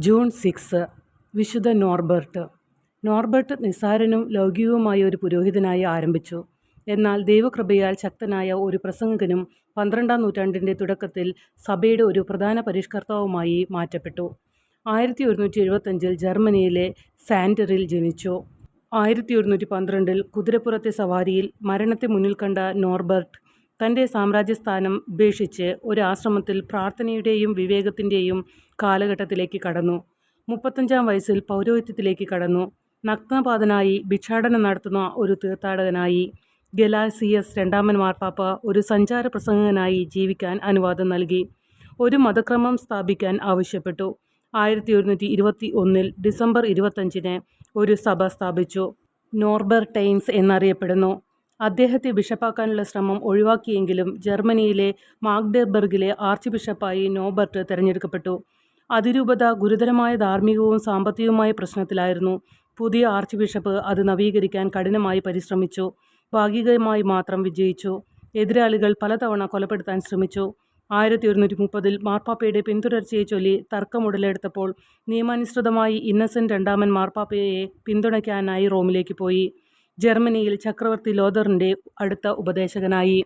June 6 വിശുദ്ധ Norbert. Norbert നിസ്സാരനും ലൗകികവുമായ ഒരു പുരോഹിതനായി ആരംഭിച്ചു. എന്നാൽ ദൈവകൃപയാൽ ശക്തനായ ഒരു പ്രസംഗകനും 12-ാം നൂറ്റാണ്ടിൻ്റെ തുടക്കത്തിൽ സഭയുടെ ഒരു പ്രധാന പരിഷ്കർത്താവുമായി മാറ്റപ്പെട്ടു. 1175 ജർമ്മനിയിലെ സാൻഡറിൽ ജനിച്ചു. 1112 കുതിരപ്പുറത്തെ സവാരിയിൽ മരണത്തെ മുന്നിൽ കണ്ട നോർബർട്ട് തൻ്റെ സാമ്രാജ്യസ്ഥാനം ഉപേക്ഷിച്ച് ഒരു ആശ്രമത്തിൽ പ്രാർത്ഥനയുടെയും വിവേകത്തിൻ്റെയും കാലഘട്ടത്തിലേക്ക് കടന്നു. 35-ാം വയസ്സിൽ പൗരോഹിത്യത്തിലേക്ക് കടന്നു. നഗ്നപാതനായി ഭിക്ഷാടനം നടത്തുന്ന ഒരു തീർത്ഥാടകനായി ഗലാസിയസ് രണ്ടാമൻ മാർപ്പാപ്പ ഒരു സഞ്ചാര പ്രസംഗകനായി ജീവിക്കാൻ അനുവാദം നൽകി. ഒരു മതക്രമം സ്ഥാപിക്കാൻ ആവശ്യപ്പെട്ടു. 1121 ഡിസംബർ 25 ഒരു സഭ സ്ഥാപിച്ചു. നോർബർട്ടൈൻസ് എന്നറിയപ്പെടുന്നു. അദ്ദേഹത്തെ ബിഷപ്പാക്കാനുള്ള ശ്രമം ഒഴിവാക്കിയെങ്കിലും ജർമ്മനിയിലെ മാഗ്ഡെബർഗിലെ ആർച്ച് ബിഷപ്പായി നോർബർട്ട് തിരഞ്ഞെടുക്കപ്പെട്ടു. അതിരൂപത ഗുരുതരമായ ധാർമ്മികവും സാമ്പത്തികവുമായ പ്രശ്നത്തിലായിരുന്നു. പുതിയ ആർച്ച് ബിഷപ്പ് അത് നവീകരിക്കാൻ കഠിനമായി പരിശ്രമിച്ചു. ഭാഗികമായി മാത്രം വിജയിച്ചു. എതിരാളികൾ പലതവണ കൊലപ്പെടുത്താൻ ശ്രമിച്ചു. 1130 മാർപ്പാപ്പയുടെ പിന്തുടർച്ചയെ ചൊല്ലി തർക്കം ഉടലെടുത്തപ്പോൾ നിയമാനുസൃതമായി ഇന്നസെന്റ് രണ്ടാമൻ മാർപ്പാപ്പയെ പിന്തുണയ്ക്കാനായി റോമിലേക്ക് പോയി. ജർമ്മനിയിൽ ചക്രവർത്തി ലോതറിൻ്റെ അടുത്ത ഉപദേശകനായി.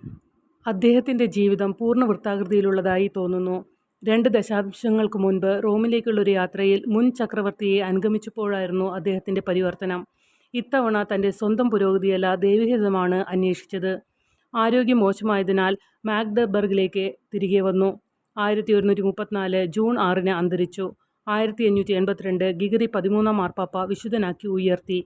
അദ്ദേഹത്തിൻ്റെ ജീവിതം പൂർണ്ണ വൃത്താകൃതിയിലുള്ളതായി തോന്നുന്നു. 2 ദശാബ്ദങ്ങൾക്ക് മുൻപ് റോമിലേക്കുള്ളൊരു യാത്രയിൽ മുൻ ചക്രവർത്തിയെ അനുഗമിച്ചപ്പോഴായിരുന്നു അദ്ദേഹത്തിൻ്റെ പരിവർത്തനം. ഇത്തവണ തൻ്റെ സ്വന്തം പുരോഗതിയല്ല ദൈവഹിതമാണ് അന്വേഷിച്ചത്. ആരോഗ്യം മോശമായതിനാൽ മാഗ്ഡെബർഗിലേക്ക് തിരികെ വന്നു. 1134 ജൂൺ 6 അന്തരിച്ചു. 1582 ഗ്രിഗറി 13 മാർപ്പാപ്പ വിശുദ്ധനാക്കി ഉയർത്തി.